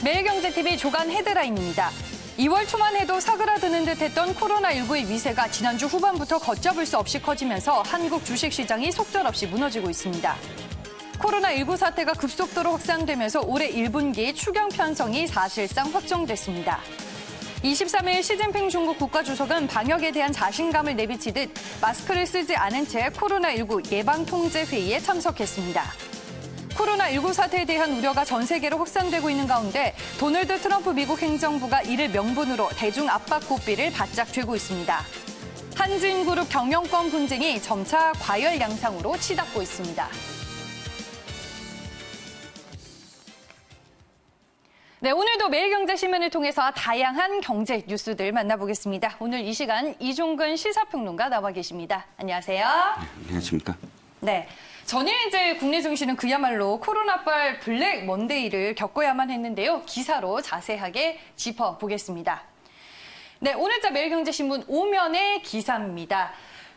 매일경제TV 조간 헤드라인입니다. 2월 초만 해도 사그라드는 듯했던 코로나19의 위세가 지난주 후반부터 걷잡을 수 없이 커지면서 한국 주식시장이 속절없이 무너지고 있습니다. 코로나19 사태가 급속도로 확산되면서 올해 1분기 추경 편성이 사실상 확정됐습니다. 23일 시진핑 중국 국가주석은 방역에 대한 자신감을 내비치듯 마스크를 쓰지 않은 채 코로나19 예방통제회의에 참석했습니다. 코로나19 사태에 대한 우려가 전 세계로 확산되고 있는 가운데 도널드 트럼프 미국 행정부가 이를 명분으로 대중 압박 고삐를 바짝 쥐고 있습니다. 한진그룹 경영권 분쟁이 점차 과열 양상으로 치닫고 있습니다. 네, 오늘도 매일경제신문을 통해서 다양한 경제 뉴스들 만나보겠습니다. 오늘 이 시간 이종근 시사평론가 나와 계십니다. 안녕하세요. 네, 안녕하십니까. 네. 전일 이제 국내 증시는 그야말로 코로나발 블랙 먼데이를 겪어야만 했는데요. 기사로 자세하게 짚어보겠습니다. 네, 오늘자 매일경제신문 5면의 기사입니다.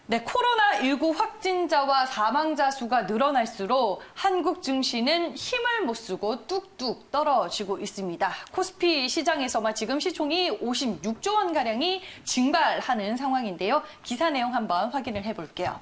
네, 코로나19 확진자와 사망자 수가 늘어날수록 한국 증시는 힘을 못 쓰고 뚝뚝 떨어지고 있습니다. 코스피 시장에서만 지금 시총이 56조 원가량이 증발하는 상황인데요. 기사 내용 한번 확인을 해볼게요.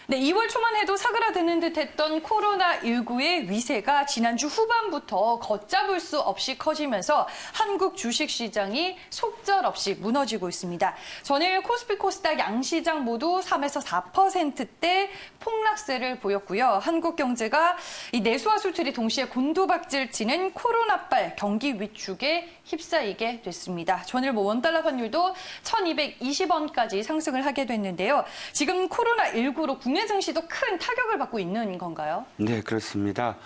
네, 2월 초만 해도 사그라드는 듯했던 코로나19의 위세가 지난주 후반부터 걷잡을 수 없이 커지면서 한국 주식시장이 속절없이 무너지고 있습니다. 전일 코스피 코스닥 양시장 모두 3에서 4%대 폭락세를 보였고요. 한국 경제가 이 내수와 수출이 동시에 곤두박질 치는 코로나발 경기 위축에 휩싸이게 됐습니다. 전일 원달러 환율도 1,220원까지 상승을 하게 됐는데요. 지금 코로나19로 국내 증시도 큰 타격을 받고 있는 건가요? 네, 그렇습니다.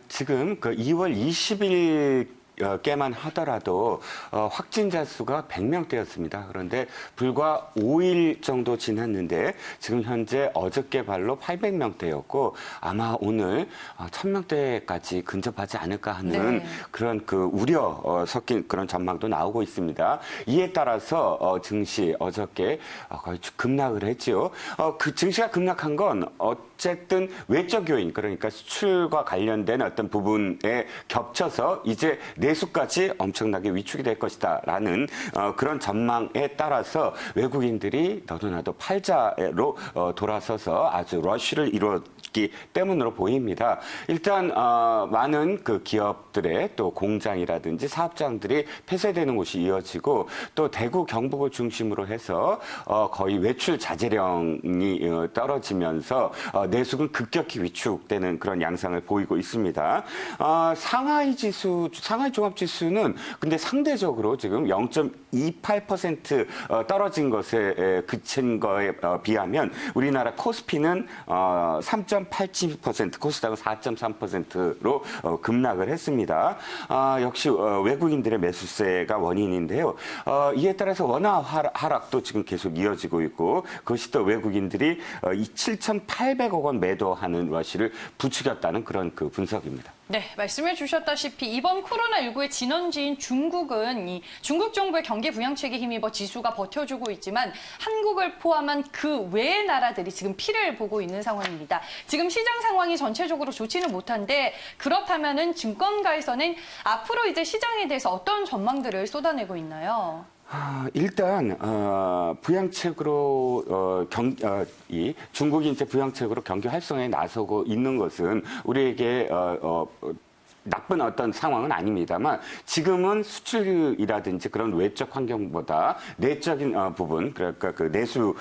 지금 그 2월 20일 깨만 하더라도 확진자 수가 100명대였습니다. 그런데 불과 5일 정도 지났는데 지금 현재 어저께 발로 800명대였고 아마 오늘 1000명대까지 근접하지 않을까 하는 그런 그 우려 섞인 그런 전망도 나오고 있습니다. 이에 따라서 증시 어저께 거의 급락을 했지요. 그 증시가 급락한 건 어쨌든 외적 요인, 그러니까 수출과 관련된 어떤 부분에 겹쳐서 이제 내수까지 엄청나게 위축이 될 것이다라는 그런 전망에 따라서 외국인들이 너도나도 팔자로 돌아서서 아주 러쉬를 이루었기 때문으로 보입니다. 일단 많은 그 기업들의 또 공장이라든지 사업장들이 폐쇄되는 곳이 이어지고 또 대구 경북을 중심으로 해서 거의 외출 자제령이 떨어지면서 내수는 급격히 위축되는 그런 양상을 보이고 있습니다. 상하이 종합지수는 근데 상대적으로 지금 0.28% 떨어진 것에 그친 거에 비하면 우리나라 코스피는 3.87%, 코스닥은 4.3%로 급락을 했습니다. 역시 외국인들의 매수세가 원인인데요. 이에 따라서 원화 하락도 지금 계속 이어지고 있고 그것이 또 외국인들이 7,800억 원 매도하는 러시를 부추겼다는 그런 그 분석입니다. 네, 말씀해 주셨다시피 이번 코로나19의 진원지인 중국은 이 중국 정부의 경기 부양책에 힘입어 지수가 버텨주고 있지만 한국을 포함한 그 외의 나라들이 지금 피해를 보고 있는 상황입니다. 지금 시장 상황이 전체적으로 좋지는 못한데 그렇다면은 증권가에서는 앞으로 이제 시장에 대해서 어떤 전망들을 쏟아내고 있나요? 일단 부양책으로 이 중국이 이제 부양책으로 경기 활성화에 나서고 있는 것은 우리에게 나쁜 어떤 상황은 아닙니다만 지금은 수출이라든지 그런 외적 환경보다 내적인 부분, 그러니까 그 내수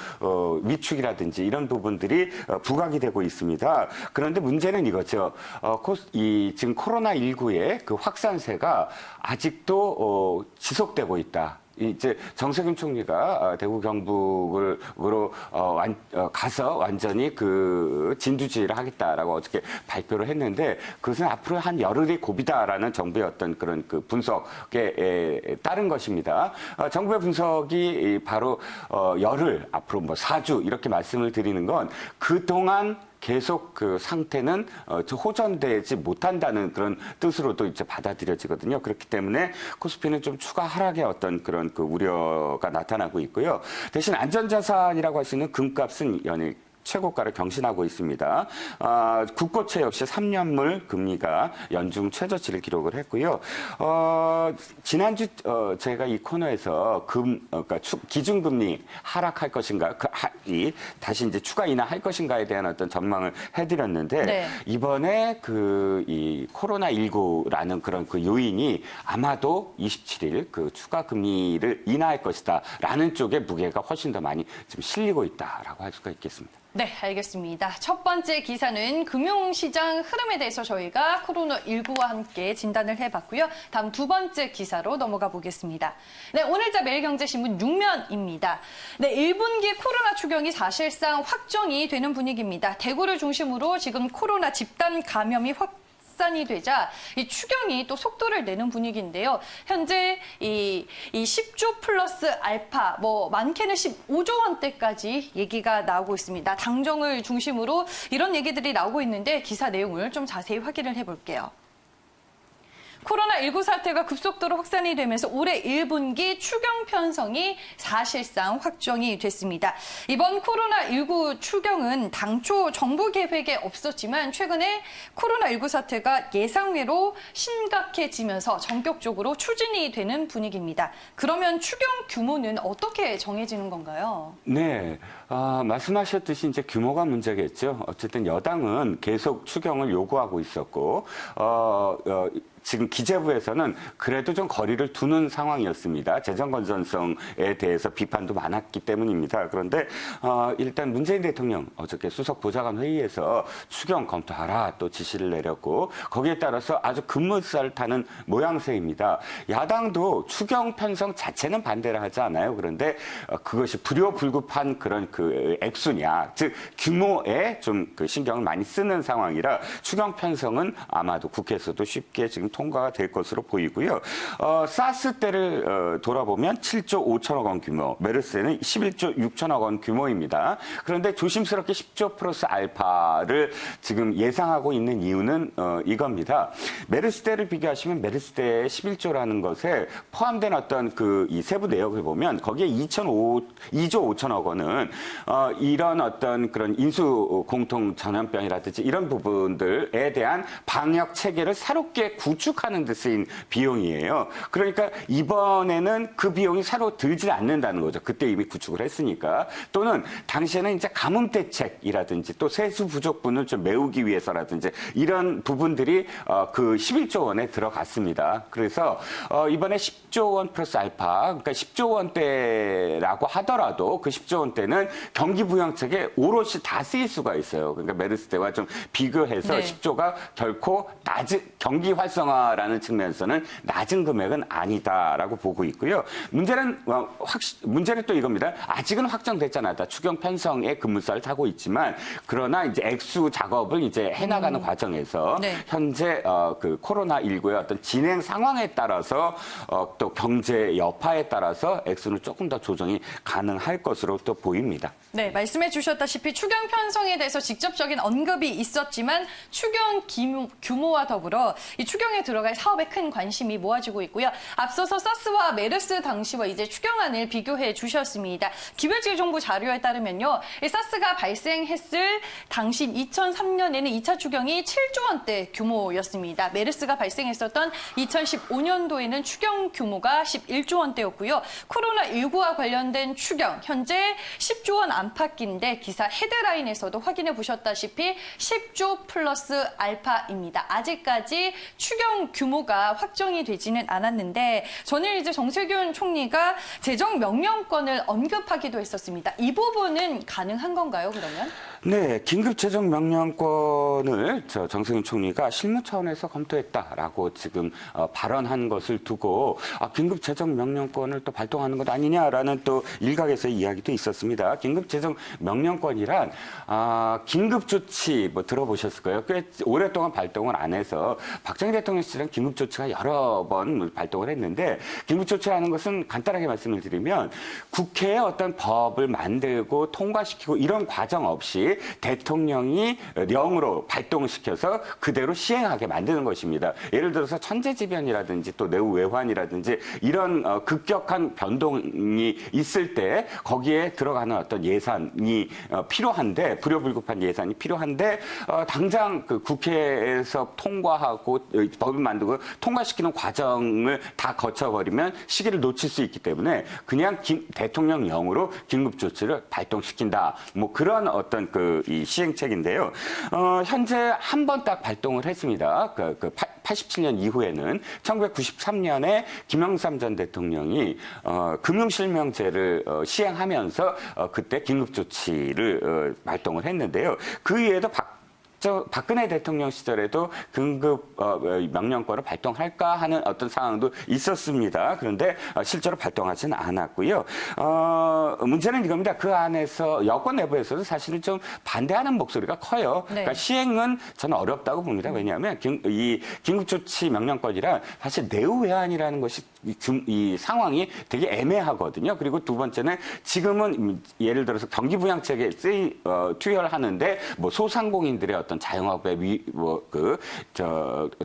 위축이라든지 이런 부분들이 부각이 되고 있습니다. 그런데 문제는 이거죠. 지금 코로나19의 그 확산세가 아직도 지속되고 있다. 이제 정세균 총리가 대구 경북으로 가서 완전히 그 진두지휘를 하겠다라고 어저께 발표를 했는데 그것은 앞으로 한 열흘이 고비다라는 정부의 어떤 그런 그 분석에 따른 것입니다. 정부의 분석이 바로 열흘 앞으로 뭐 4주 이렇게 말씀을 드리는 건 그동안 계속 그 상태는 호전되지 못한다는 그런 뜻으로도 이제 받아들여지거든요. 그렇기 때문에 코스피는 좀 추가 하락의 어떤 그런 그 우려가 나타나고 있고요. 대신 안전자산이라고 할 수 있는 금값은 최고가를 경신하고 있습니다. 국고채 역시 3년물 금리가 연중 최저치를 기록을 했고요. 지난주 제가 이 코너에서 그러니까 기준금리 하락할 것인가, 다시 이제 추가 인하할 것인가에 대한 어떤 전망을 해드렸는데 네. 이번에 이 코로나19라는 그런 그 요인이 아마도 27일 그 추가 금리를 인하할 것이다라는 쪽에 무게가 훨씬 더 많이 좀 실리고 있다라고 할 수가 있겠습니다. 네, 알겠습니다. 첫 번째 기사는 금융시장 흐름에 대해서 저희가 코로나19와 함께 진단을 해봤고요. 다음 두 번째 기사로 넘어가 보겠습니다. 네, 오늘자 매일경제신문 6면입니다. 네, 1분기 코로나 추경이 사실상 확정이 되는 분위기입니다. 대구를 중심으로 지금 코로나 집단 감염이 확산이 되자 이 추경이 또 속도를 내는 분위기인데요. 현재 이 10조 플러스 알파, 많게는 15조 원대까지 얘기가 나오고 있습니다. 당정을 중심으로 이런 얘기들이 나오고 있는데 기사 내용을 좀 자세히 확인을 해볼게요. 코로나19 사태가 급속도로 확산이 되면서 올해 1분기 추경 편성이 사실상 확정이 됐습니다. 이번 코로나19 추경은 당초 정부 계획에 없었지만 최근에 코로나19 사태가 예상외로 심각해지면서 전격적으로 추진이 되는 분위기입니다. 그러면 추경 규모는 어떻게 정해지는 건가요? 네, 말씀하셨듯이 이제 규모가 문제겠죠. 어쨌든 여당은 계속 추경을 요구하고 있었고, 지금 기재부에서는 그래도 좀 거리를 두는 상황이었습니다. 재정 건전성에 대해서 비판도 많았기 때문입니다. 그런데 일단 문재인 대통령 어저께 수석 보좌관 회의에서 추경 검토하라 또 지시를 내렸고 거기에 따라서 아주 급물살을 타는 모양새입니다. 야당도 추경 편성 자체는 반대를 하지 않아요. 그런데 그것이 불효불급한 그런 그 액수냐, 즉 규모에 좀 그 신경을 많이 쓰는 상황이라 추경 편성은 아마도 국회에서도 쉽게 지금 통과가 될 것으로 보이고요. 사스 때를 돌아보면 7조 5천억 원 규모, 메르스는 11조 6천억 원 규모입니다. 그런데 조심스럽게 10조 플러스 알파를 지금 예상하고 있는 이유는 이겁니다. 메르스 때를 비교하시면 메르스 때의 11조라는 것에 포함된 어떤 이 세부 내역을 보면 거기에 2조 5천억 원은 이런 어떤 그런 인수 공통 전염병이라든지 이런 부분들에 대한 방역 체계를 새롭게 구축하는 데 쓰인 비용이에요. 그러니까 이번에는 그 비용이 새로 들지 않는다는 거죠. 그때 이미 구축을 했으니까. 또는 당시에는 이제 가뭄 대책이라든지 또 세수 부족분을 좀 메우기 위해서라든지 이런 부분들이 그 11조 원에 들어갔습니다. 그래서 이번에 10조 원 플러스 알파, 그러니까 10조 원대라고 하더라도 그 10조 원대는 경기 부양책에 오롯이 다 쓰일 수가 있어요. 그러니까 메르스 때와 좀 비교해서 네. 10조가 결코 경기 활성화라는 측면에서는 낮은 금액은 아니다라고 보고 있고요. 문제는 또 이겁니다. 아직은 확정되지 않았다. 추경 편성의 급물살을 타고 있지만 그러나 이제 액수 작업을 이제 해나가는 과정에서 네. 현재 그 코로나19의 어떤 진행 상황에 따라서 또 경제 여파에 따라서 액수는 조금 더 조정이 가능할 것으로 또 보입니다. 네, 말씀해 주셨다시피 추경 편성에 대해서 직접적인 언급이 있었지만 추경 규모와 더불어 이 추경에 들어갈 사업에 큰 관심이 모아지고 있고요. 앞서서 사스와 메르스 당시와 이제 추경안을 비교해 주셨습니다. 기획재정부 자료에 따르면요. 이 사스가 발생했을 당시 2003년에는 2차 추경이 7조 원대 규모였습니다. 메르스가 발생했었던 2015년도에는 추경 규모가 11조 원대였고요. 코로나19와 관련된 추경, 현재 10조 원 안팎인데 기사 헤드라인에서도 확인해 보셨다시피 10조 플러스 알파입니다. 아직까지 추경 규모가 확정이 되지는 않았는데 전일 이제 정세균 총리가 재정 명령권을 언급하기도 했었습니다. 이 부분은 가능한 건가요, 그러면? 네, 긴급 재정 명령권을 정세균 총리가 실무 차원에서 검토했다라고 지금 발언한 것을 두고 긴급 재정 명령권을 또 발동하는 것 아니냐라는 또 일각에서의 이야기도 있었습니다. 긴급 재정 명령권이란 긴급 조치 들어보셨을 거예요. 꽤 오랫동안 발동을 안 해서 박정희 대통령 시절엔 긴급 조치가 여러 번 발동을 했는데 긴급 조치라는 것은 간단하게 말씀을 드리면 국회에 어떤 법을 만들고 통과시키고 이런 과정 없이 것이 대통령이령으로 발동시켜서 그대로 시행하게 만드는 것입니다. 예를 들어서 천재지변이라든지 또 내후외환이라든지 이런 급격한 변동이 있을 때 거기에 들어가는 어떤 예산이 필요한데 불효불급한 예산이 필요한데 당장 그 국회에서 통과하고 법을 만들고 통과시키는 과정을 다 거쳐버리면 시기를 놓칠 수 있기 때문에 그냥 대통령령으로 긴급조치를 발동시킨다. 뭐 그런 어떤 이 시행책인데요. 현재 한 번 딱 발동을 했습니다. 87년 이후에는 1993년에 김영삼 전 대통령이 금융실명제를 시행하면서 그때 긴급조치를 발동을 했는데요. 그 이후에도 박근혜 대통령 시절에도 긴급 명령권을 발동할까 하는 어떤 상황도 있었습니다. 그런데 실제로 발동하지는 않았고요. 문제는 이겁니다. 그 안에서 여권 내부에서도 사실은 좀 반대하는 목소리가 커요. 네. 그러니까 시행은 저는 어렵다고 봅니다. 왜냐하면 이 긴급조치 명령권이란 사실 내후외환이라는 것이 이 상황이 되게 애매하거든요. 그리고 두 번째는 지금은 예를 들어서 경기부양책에 투여를 하는데 뭐 소상공인들의 어떤 자영업에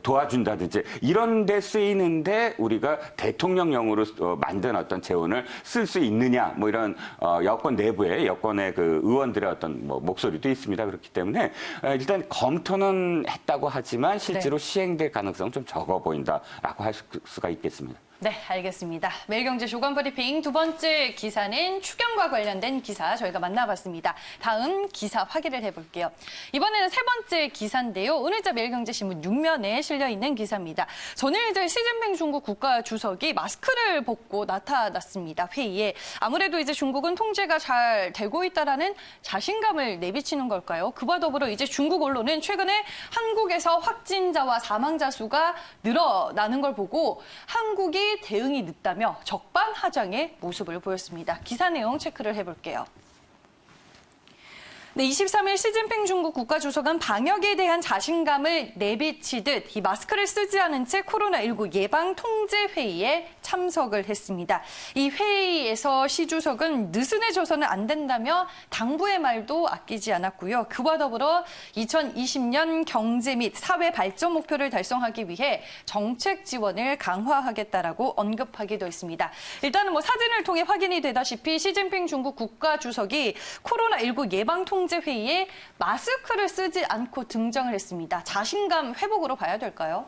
도와준다든지 이런 데 쓰이는데 우리가 대통령령으로 만든 어떤 재원을 쓸 수 있느냐 뭐 이런 여권 내부에 여권의 그 의원들의 어떤 목소리도 있습니다. 그렇기 때문에 일단 검토는 했다고 하지만 실제로 네. 시행될 가능성은 좀 적어 보인다라고 할 수가 있겠습니다. 네, 알겠습니다. 매일경제 주간 브리핑 두 번째 기사는 추경과 관련된 기사 저희가 만나봤습니다. 다음 기사 확인을 해볼게요. 이번에는 세 번째 기사인데요. 오늘자 매일경제신문 6면에 실려있는 기사입니다. 전일 이제 시진핑 중국 국가주석이 마스크를 벗고 나타났습니다. 회의에. 아무래도 이제 중국은 통제가 잘 되고 있다라는 자신감을 내비치는 걸까요? 그와 더불어 이제 중국 언론은 최근에 한국에서 확진자와 사망자 수가 늘어나는 걸 보고 한국이 대응이 늦다며 적반하장의 모습을 보였습니다. 기사 내용 체크를 해볼게요. 네, 23일 시진핑 중국 국가주석은 방역에 대한 자신감을 내비치듯 이 마스크를 쓰지 않은 채 코로나19 예방 통제 회의에 참석을 했습니다. 이 회의에서 시 주석은 느슨해져서는 안 된다며 당부의 말도 아끼지 않았고요. 그와 더불어 2020년 경제 및 사회 발전 목표를 달성하기 위해 정책 지원을 강화하겠다라고 언급하기도 했습니다. 일단은 사진을 통해 확인이 되다시피 시진핑 중국 국가주석이 코로나19 예방 통제 회의에 마스크를 쓰지 않고 등장을 했습니다. 자신감 회복으로 봐야 될까요?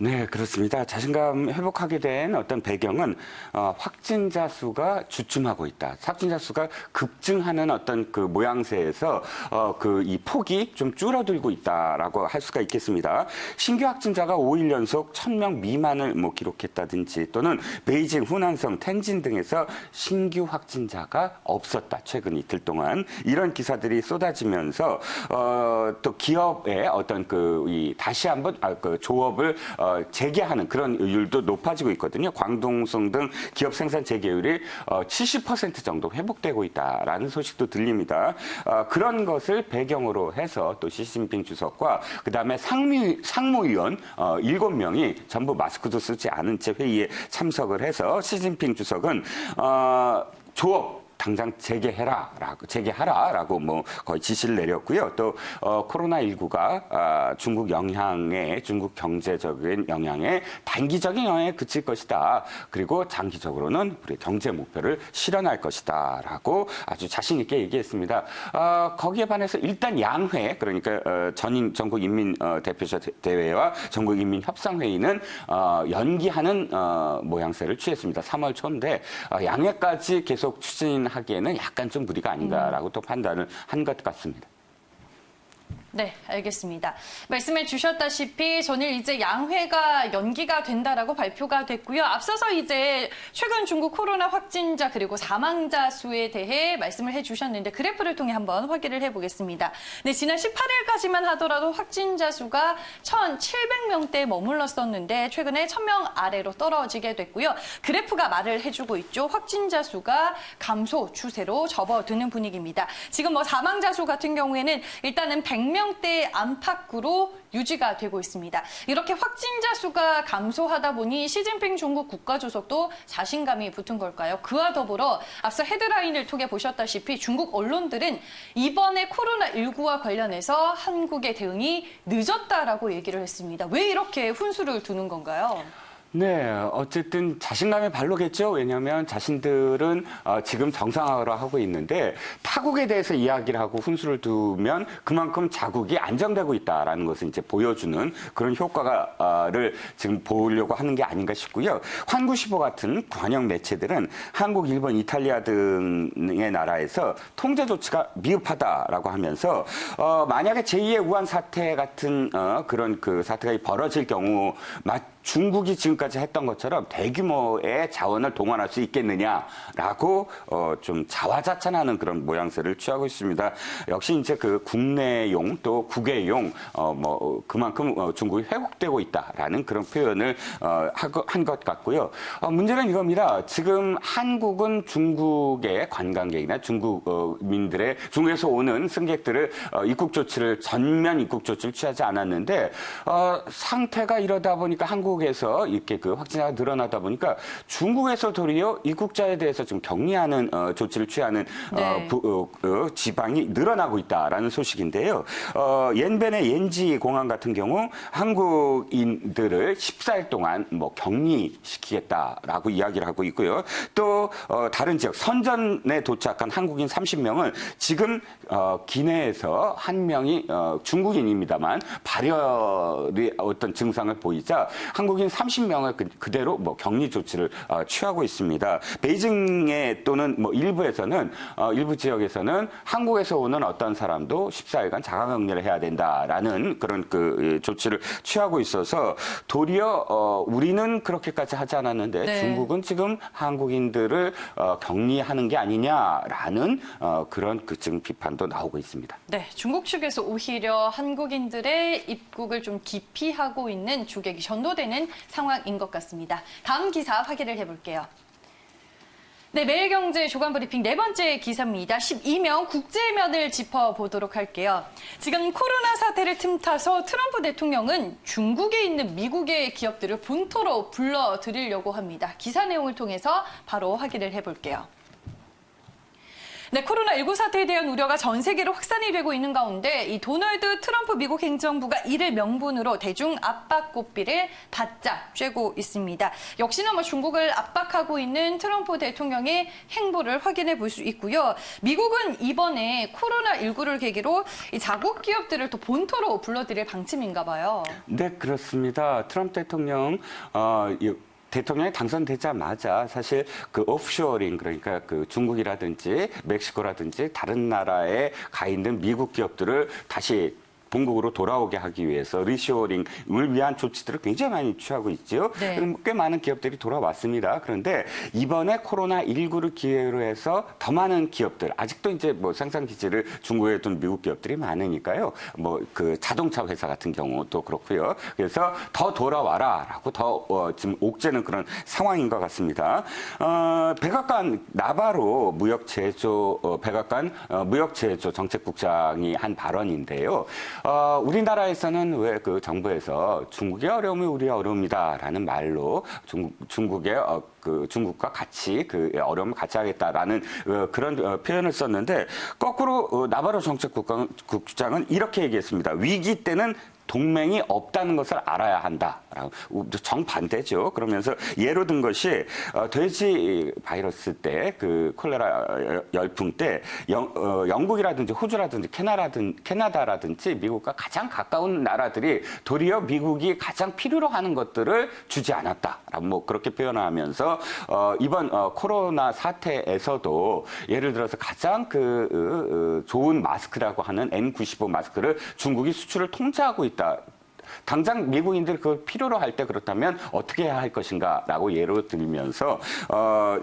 네, 그렇습니다. 자신감 회복하게 된 어떤 배경은 확진자 수가 주춤하고 있다. 확진자 수가 급증하는 어떤 그 모양새에서 이 폭이 좀 줄어들고 있다라고 할 수가 있겠습니다. 신규 확진자가 5일 연속 1,000명 미만을 기록했다든지 또는 베이징, 후난성, 텐진 등에서 신규 확진자가 없었다. 최근 이틀 동안 이런 기사들이 쏟아지면서 또 기업의 어떤 다시 한번 조업을 재개하는 그런 율도 높아지고 있거든요. 광동성 등 기업 생산 재개율이 70% 정도 회복되고 있다라는 소식도 들립니다. 그런 것을 배경으로 해서 또 시진핑 주석과 그다음에 상무위원 7명이 전부 마스크도 쓰지 않은 채 회의에 참석을 해서 시진핑 주석은 조업 당장 재개하라라고 거의 지시를 내렸고요. 또 코로나19가 중국 경제적인 영향에 단기적인 영향에 그칠 것이다. 그리고 장기적으로는 우리 경제 목표를 실현할 것이다라고 아주 자신 있게 얘기했습니다. 거기에 반해서 일단 양회 그러니까 전임 전국인민대표자 대회와 전국인민협상회의는 연기하는 모양새를 취했습니다. 3월 초인데 양회까지 계속 추진하기에는 약간 좀 무리가 아닌가라고 또 판단을 한 것 같습니다. 네, 알겠습니다. 말씀해 주셨다시피 전일 이제 양회가 연기가 된다라고 발표가 됐고요. 앞서서 이제 최근 중국 코로나 확진자 그리고 사망자 수에 대해 말씀을 해주셨는데 그래프를 통해 한번 확인을 해보겠습니다. 네, 지난 18일까지만 하더라도 확진자 수가 1,700명대에 머물렀었는데 최근에 1,000명 아래로 떨어지게 됐고요. 그래프가 말을 해주고 있죠. 확진자 수가 감소 추세로 접어드는 분위기입니다. 지금 사망자 수 같은 경우에는 일단은 100명 100명대 안팎으로 유지가 되고 있습니다. 이렇게 확진자 수가 감소하다 보니 시진핑 중국 국가주석도 자신감이 붙은 걸까요? 그와 더불어 앞서 헤드라인을 통해 보셨다시피 중국 언론들은 이번에 코로나19와 관련해서 한국의 대응이 늦었다라고 얘기를 했습니다. 왜 이렇게 훈수를 두는 건가요? 네, 어쨌든 자신감의 발로겠죠. 왜냐하면 자신들은 지금 정상화하고 있는데 타국에 대해서 이야기를 하고 훈수를 두면 그만큼 자국이 안정되고 있다라는 것을 이제 보여주는 그런 효과를 지금 보려고 하는 게 아닌가 싶고요. 환구시보 같은 관영 매체들은 한국, 일본, 이탈리아 등의 나라에서 통제 조치가 미흡하다라고 하면서 만약에 제2의 우한 사태 같은 그런 그 사태가 벌어질 경우 중국이 지금까지 했던 것처럼 대규모의 자원을 동원할 수 있겠느냐라고 좀 자화자찬하는 그런 모양새를 취하고 있습니다. 역시 이제 그 국내용 또 국외용 그만큼 중국이 회복되고 있다라는 그런 표현을 한 것 같고요. 문제는 이겁니다. 지금 한국은 중국의 관광객이나 중국민들의 중국에서 오는 승객들을 전면 입국 조치를 취하지 않았는데 상태가 이러다 보니까 한국에서 이렇게 그 확진자가 늘어나다 보니까 중국에서 도리어 입국자에 대해서 좀 격리하는 조치를 취하는 네. 지방이 늘어나고 있다라는 소식인데요. 옌벤의 옌지 공항 같은 경우 한국인들을 14일 동안 격리시키겠다라고 이야기를 하고 있고요. 또 다른 지역 선전에 도착한 한국인 30명은 지금 기내에서 한 명이 중국인입니다만 발열의 어떤 증상을 보이자 한국인 30명을 그대로 격리 조치를 취하고 있습니다. 베이징에 또는 일부에서는 일부 지역에서는 한국에서 오는 어떤 사람도 14일간 자가격리를 해야 된다라는 그런 그 조치를 취하고 있어서 도리어 우리는 그렇게까지 하지 않았는데 네. 중국은 지금 한국인들을 격리하는 게 아니냐라는 그런 지금 비판도 나오고 있습니다. 네, 중국 측에서 오히려 한국인들의 입국을 좀 기피하고 있는 주객이 전도되는 상황인 것 같습니다. 다음 기사 확인을 해볼게요. 네, 매일경제 조간브리핑 네 번째 기사입니다. 12명 국제면을 짚어보도록 할게요. 지금 코로나 사태를 틈타서 트럼프 대통령은 중국에 있는 미국의 기업들을 본토로 불러들이려고 합니다. 기사 내용을 통해서 바로 확인을 해볼게요. 네, 코로나19 사태에 대한 우려가 전 세계로 확산이 되고 있는 가운데 이 도널드 트럼프 미국 행정부가 이를 명분으로 대중 압박 고삐를 바짝 쬐고 있습니다. 역시나 중국을 압박하고 있는 트럼프 대통령의 행보를 확인해 볼 수 있고요. 미국은 이번에 코로나19를 계기로 이 자국 기업들을 또 본토로 불러들일 방침인가 봐요. 네, 그렇습니다. 트럼프 대통령이 당선되자마자 사실 그 오프쇼어링 그러니까 그 중국이라든지 멕시코라든지 다른 나라에 가 있는 미국 기업들을 다시 본국으로 돌아오게 하기 위해서 리쇼어링을 위한 조치들을 굉장히 많이 취하고 있죠. 네. 꽤 많은 기업들이 돌아왔습니다. 그런데 이번에 코로나19를 기회로 해서 더 많은 기업들, 아직도 이제 생산 기지를 중국에 둔 미국 기업들이 많으니까요. 그 자동차 회사 같은 경우도 그렇고요. 그래서 더 돌아와라라고 더 지금 옥죄는 그런 상황인 것 같습니다. 백악관 나바로 백악관 무역제조 정책국장이 한 발언인데요. 우리나라에서는 왜 그 정부에서 중국의 어려움이 우리의 어려움이다라는 말로 중국과 같이 그 어려움을 같이 하겠다라는 그런 표현을 썼는데 거꾸로 나바로 정책국장은 이렇게 얘기했습니다. 위기 때는 동맹이 없다는 것을 알아야 한다라고 정반대죠. 그러면서 예로 든 것이 돼지 바이러스 때 그 콜레라 열풍 때 영국이라든지 호주라든지 캐나다라든지 미국과 가장 가까운 나라들이 도리어 미국이 가장 필요로 하는 것들을 주지 않았다라고 그렇게 표현하면서 이번 코로나 사태에서도 예를 들어서 가장 좋은 마스크라고 하는 N95 마스크를 중국이 수출을 통제하고 있다. 당장 미국인들이 그걸 필요로 할 때 그렇다면 어떻게 해야 할 것인가라고 예로 들면서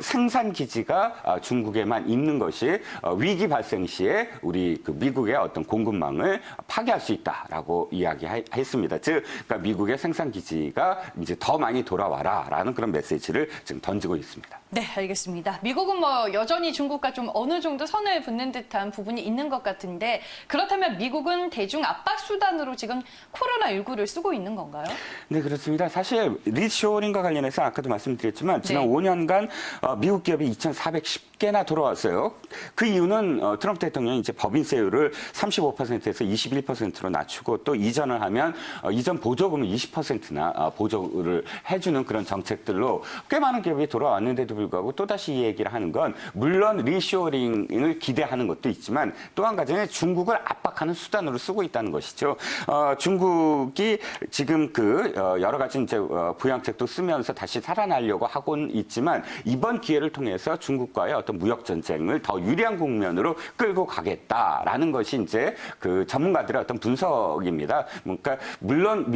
생산 기지가 중국에만 있는 것이 위기 발생 시에 우리 그 미국의 어떤 공급망을 파괴할 수 있다라고 이야기했습니다. 즉, 그러니까 미국의 생산 기지가 이제 더 많이 돌아와라라는 그런 메시지를 지금 던지고 있습니다. 네, 알겠습니다. 미국은 뭐 여전히 중국과 좀 어느 정도 선을 긋는 듯한 부분이 있는 것 같은데 그렇다면 미국은 대중 압박 수단으로 지금 코로나19를 쓰고 있는 건가요? 네, 그렇습니다. 사실 리쇼링과 관련해서 아까도 말씀드렸지만 지난 네. 5년간 미국 기업이 2,410개나 돌아왔어요. 그 이유는 트럼프 대통령이 이제 법인세율을 35%에서 21%로 낮추고 또 이전을 하면 이전 보조금을 20%나 보조를 해주는 그런 정책들로 꽤 많은 기업이 돌아왔는데도 불구하고 또다시 이 얘기를 하는 건 물론 리쇼링을 기대하는 것도 있지만 또 한 가지는 중국을 압박하는 수단으로 쓰고 있다는 것이죠. 중국이 지금 그 여러 가지 이제 부양책도 쓰면서 다시 살아나려고 하고는 있지만 이번 기회를 통해서 중국과의 어떤 무역 전쟁을 더 유리한 국면으로 끌고 가겠다라는 것이 이제 그 전문가들의 어떤 분석입니다. 그러니까 물론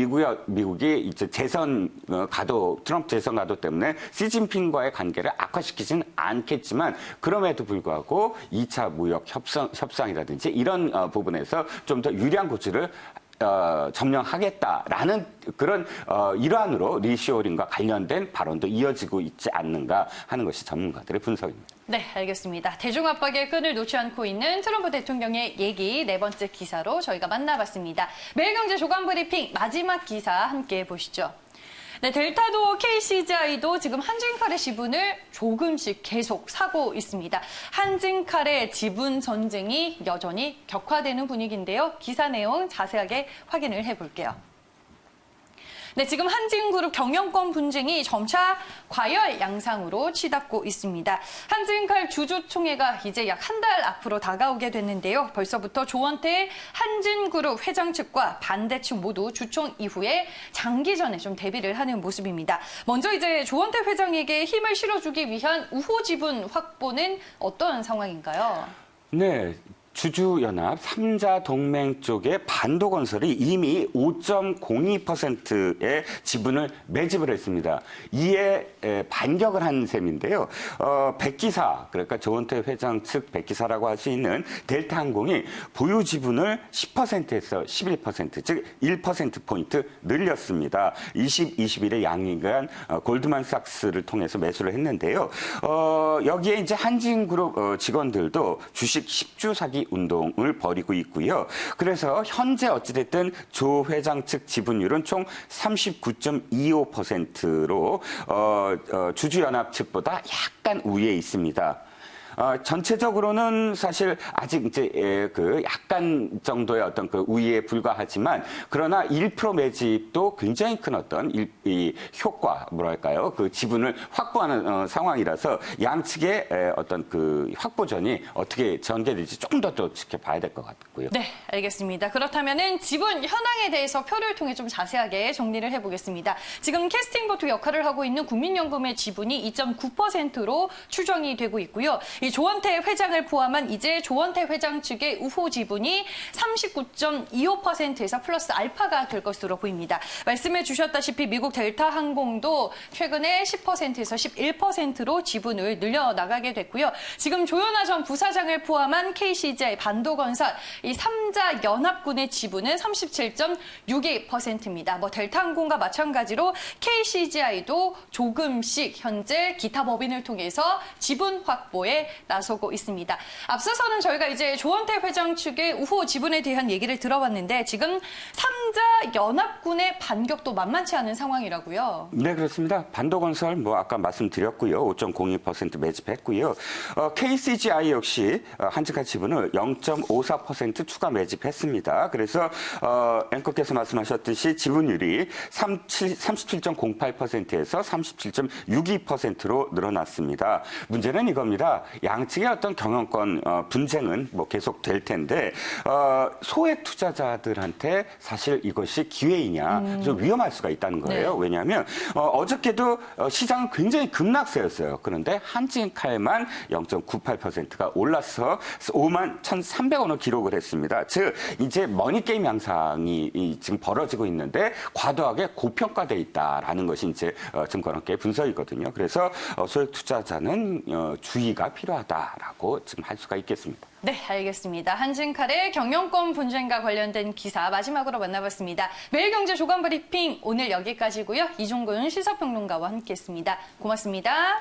미국이 이제 트럼프 재선 가도 때문에 시진핑과의 관계를 악화시키지는 않겠지만 그럼에도 불구하고 2차 무역 협상이라든지 이런 부분에서 좀 더 유리한 고지를 점령하겠다라는 그런 일환으로 리쇼링과 관련된 발언도 이어지고 있지 않는가 하는 것이 전문가들의 분석입니다. 네, 알겠습니다. 대중 압박의 끈을 놓지 않고 있는 트럼프 대통령의 얘기 네 번째 기사로 저희가 만나봤습니다. 매일경제 조간 브리핑 마지막 기사 함께 보시죠. 네, 델타도 KCGI도 지금 한진칼의 지분을 조금씩 계속 사고 있습니다. 한진칼의 지분 전쟁이 여전히 격화되는 분위기인데요. 기사 내용 자세하게 확인을 해볼게요. 네, 지금 한진그룹 경영권 분쟁이 점차 과열 양상으로 치닫고 있습니다. 한진칼 주주총회가 이제 약 한 달 앞으로 다가오게 됐는데요. 벌써부터 조원태 한진그룹 회장 측과 반대 측 모두 주총 이후에 장기전에 좀 대비를 하는 모습입니다. 먼저 이제 조원태 회장에게 힘을 실어주기 위한 우호 지분 확보는 어떤 상황인가요? 네. 주주연합 3자 동맹 쪽에 반도건설이 이미 5.02%의 지분을 매집을 했습니다. 이에 반격을 한 셈인데요. 백기사, 그러니까 조원태 회장 측 백기사라고 할 수 있는 델타항공이 보유 지분을 10%에서 11%, 즉 1%포인트 늘렸습니다. 21일에 양익은 골드만삭스를 통해서 매수를 했는데요. 여기에 이제 한진그룹 직원들도 주식 10주 사기 운동을 벌이고 있고요. 그래서 현재 어찌됐든 조 회장 측 지분율은 총 39.25%로 주주연합 측보다 약간 우위에 있습니다. 전체적으로는 사실 아직 이제 그 약간 정도의 어떤 그 우위에 불과하지만 그러나 1% 매집도 굉장히 큰 어떤 이 효과 뭐랄까요 그 지분을 확보하는 상황이라서 양측의 어떤 그 확보전이 어떻게 전개될지 조금 더 지켜봐야 될 것 같고요. 네, 알겠습니다. 그렇다면은 지분 현황에 대해서 표를 통해 좀 자세하게 정리를 해보겠습니다. 지금 캐스팅보트 역할을 하고 있는 국민연금의 지분이 2.9%로 추정이 되고 있고요. 이 조원태 회장을 포함한 이제 조원태 회장 측의 우호 지분이 39.25%에서 플러스 알파가 될 것으로 보입니다. 말씀해 주셨다시피 미국 델타항공도 최근에 10%에서 11%로 지분을 늘려나가게 됐고요. 지금 조현아 전 부사장을 포함한 KCGI 반도건설 이 3자 연합군의 지분은 37.62%입니다. 뭐 델타항공과 마찬가지로 KCGI도 조금씩 현재 기타 법인을 통해서 지분 확보에 나서고 있습니다. 앞서서는 저희가 이제 조원태 회장 측의 우호 지분에 대한 얘기를 들어봤는데 지금 3자 연합군의 반격도 만만치 않은 상황이라고요. 네, 그렇습니다. 반도건설 뭐 아까 말씀드렸고요. 5.02% 매집했고요. KCGI 역시 한진칼 지분을 0.54% 추가 매집했습니다. 그래서 앵커께서 말씀하셨듯이 지분율이 37.08%에서 37.62%로 늘어났습니다. 문제는 이겁니다. 양측의 어떤 경영권 분쟁은 뭐 계속 될 텐데 소액 투자자들한테 사실 사실 이것이 기회이냐 좀 위험할 수가 있다는 거예요. 네. 왜냐하면 어저께도 시장은 굉장히 급락세였어요. 그런데 한진칼만 0.98%가 올라서 51,300원을 기록을 했습니다. 즉 이제 머니게임 양상이 지금 벌어지고 있는데 과도하게 고평가돼 있다라는 것이 이제 증권업계의 분석이거든요. 그래서 소액 투자자는 주의가 필요하다라고 지금 할 수가 있겠습니다. 네, 알겠습니다. 한진칼의 경영권 분쟁과 관련된 기사 마지막으로 만나봤습니다. 매일경제 조간 브리핑 오늘 여기까지고요. 이종근 시사평론가와 함께했습니다. 고맙습니다.